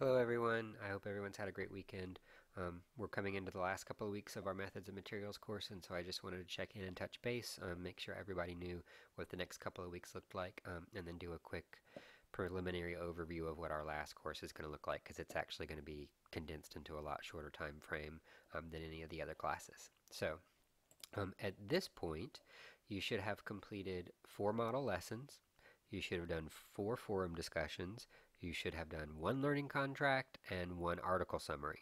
Hello, everyone. I hope everyone's had a great weekend. We're coming into the last couple of weeks of our Methods and Materials course, and so I just wanted to check in and touch base, make sure everybody knew what the next couple of weeks looked like, and then do a quick preliminary overview of what our last course is going to look like, because it's actually going to be condensed into a lot shorter time frame than any of the other classes. So, at this point, you should have completed 4 model lessons. You should have done 4 forum discussions. You should have done 1 learning contract and 1 article summary.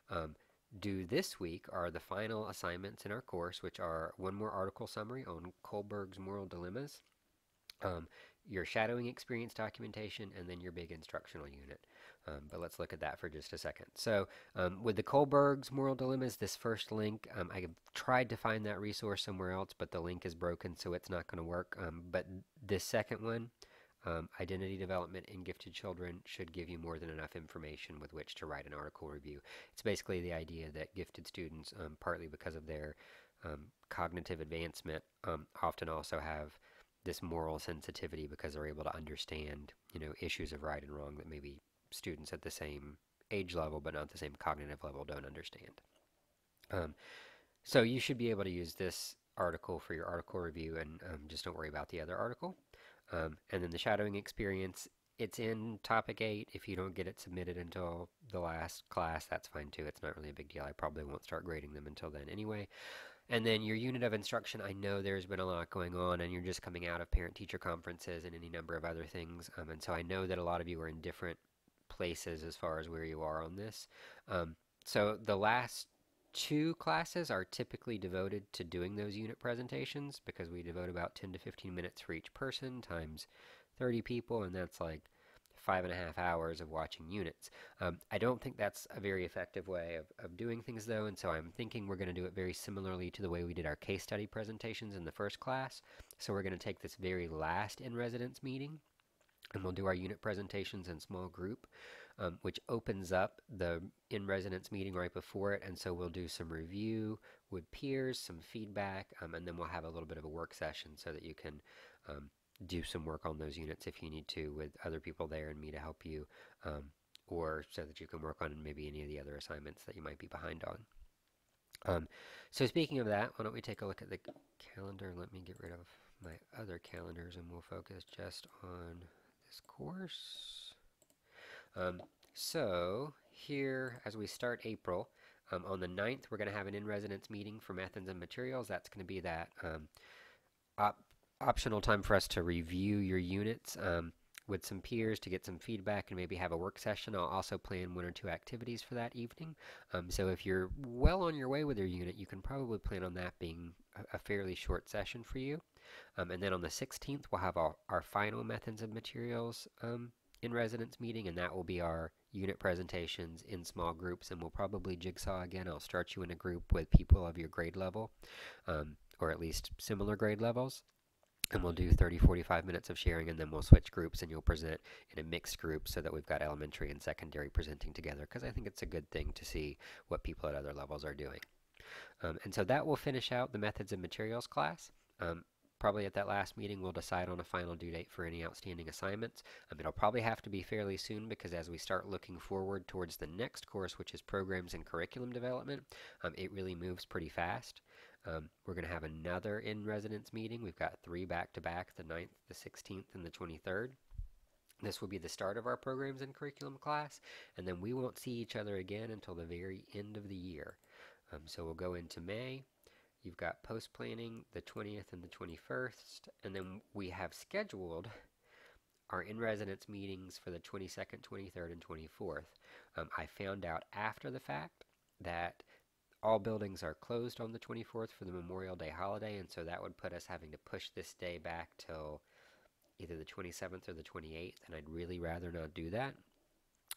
Um, due this week are the final assignments in our course, which are 1 more article summary on Kohlberg's moral dilemmas, um, your shadowing experience documentation, and then your big instructional unit. But let's look at that for just a second. So with the Kohlberg's moral dilemmas, this first link, I tried to find that resource somewhere else, but the link is broken, so it's not going to work. But this second one, identity development in gifted children, should give you more than enough information with which to write an article review. It's basically the idea that gifted students, partly because of their cognitive advancement, often also have this moral sensitivity because they're able to understand, issues of right and wrong that maybe students at the same age level but not the same cognitive level don't understand. Um, so you should be able to use this article for your article review, and just don't worry about the other article. And then the shadowing experience, it's in topic 8. If you don't get it submitted until the last class, that's fine too. It's not really a big deal. I probably won't start grading them until then anyway. And then your unit of instruction, I know there's been a lot going on, and you're just coming out of parent-teacher conferences and any number of other things. And so I know that a lot of you are in different places as far as where you are on this. Um, so the last 2 classes are typically devoted to doing those unit presentations because we devote about 10 to 15 minutes for each person times 30 people, and that's like 5.5 hours of watching units. I don't think that's a very effective way of doing things, though, and so I'm thinking we're going to do it very similarly to the way we did our case study presentations in the first class. So we're going to take this very last in-residence meeting, and we'll do our unit presentations in small group, which opens up the in-residence meeting right before it, and so we'll do some review with peers, some feedback, and then we'll have a little bit of a work session so that you can um, do some work on those units if you need to with other people there and me to help you, um, or so that you can work on maybe any of the other assignments that you might be behind on. So speaking of that, why don't we take a look at the calendar? Let me get rid of my other calendars and we'll focus just on this course. So here, as we start April, on the 9th, we're going to have an in-residence meeting for methods and materials. That's going to be that op optional time for us to review your units with some peers to get some feedback and maybe have a work session. I'll also plan 1 or 2 activities for that evening. So if you're well on your way with your unit, you can probably plan on that being a fairly short session for you. And then on the 16th, we'll have our final methods and materials in residence meeting, and that will be our unit presentations in small groups, and we'll probably jigsaw again. I'll start you in a group with people of your grade level, or at least similar grade levels. And we'll do 30, 45 minutes of sharing, and then we'll switch groups, and you'll present in a mixed group so that we've got elementary and secondary presenting together, because I think it's a good thing to see what people at other levels are doing. And so that will finish out the methods and materials class. Probably at that last meeting, we'll decide on a final due date for any outstanding assignments. It'll probably have to be fairly soon because as we start looking forward towards the next course, which is programs and curriculum development, it really moves pretty fast. We're going to have another in-residence meeting. We've got 3 back-to-back, the 9th, the 16th, and the 23rd. This will be the start of our programs and curriculum class, and then we won't see each other again until the very end of the year. So we'll go into May. You've got post-planning the 20th and the 21st, and then we have scheduled our in-residence meetings for the 22nd, 23rd, and 24th. I found out after the fact that all buildings are closed on the 24th for the Memorial Day holiday, and so that would put us having to push this day back till either the 27th or the 28th, and I'd really rather not do that.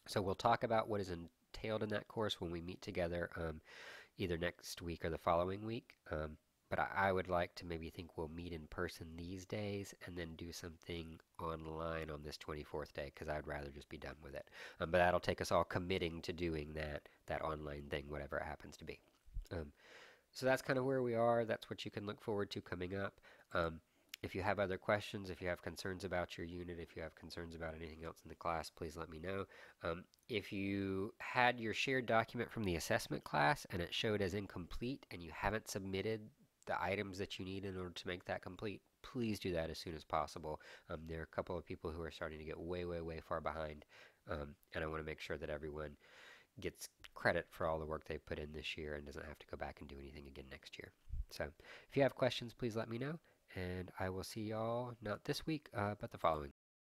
So we'll talk about what is entailed in that course when we meet together either next week or the following week. But I would like to maybe think we'll meet in person these days and then do something online on this 24th day because I'd rather just be done with it. But that'll take us all committing to doing that online thing, whatever it happens to be. So that's kind of where we are. That's what you can look forward to coming up. If you have other questions, if you have concerns about your unit, if you have concerns about anything else in the class, please let me know. If you had your shared document from the assessment class and it showed as incomplete and you haven't submitted the items that you need in order to make that complete, please do that as soon as possible. There are a couple of people who are starting to get way, way, way far behind, and I want to make sure that everyone gets credit for all the work they've put in this year and doesn't have to go back and do anything again next year. So if you have questions, please let me know, and I will see y'all not this week, but the following.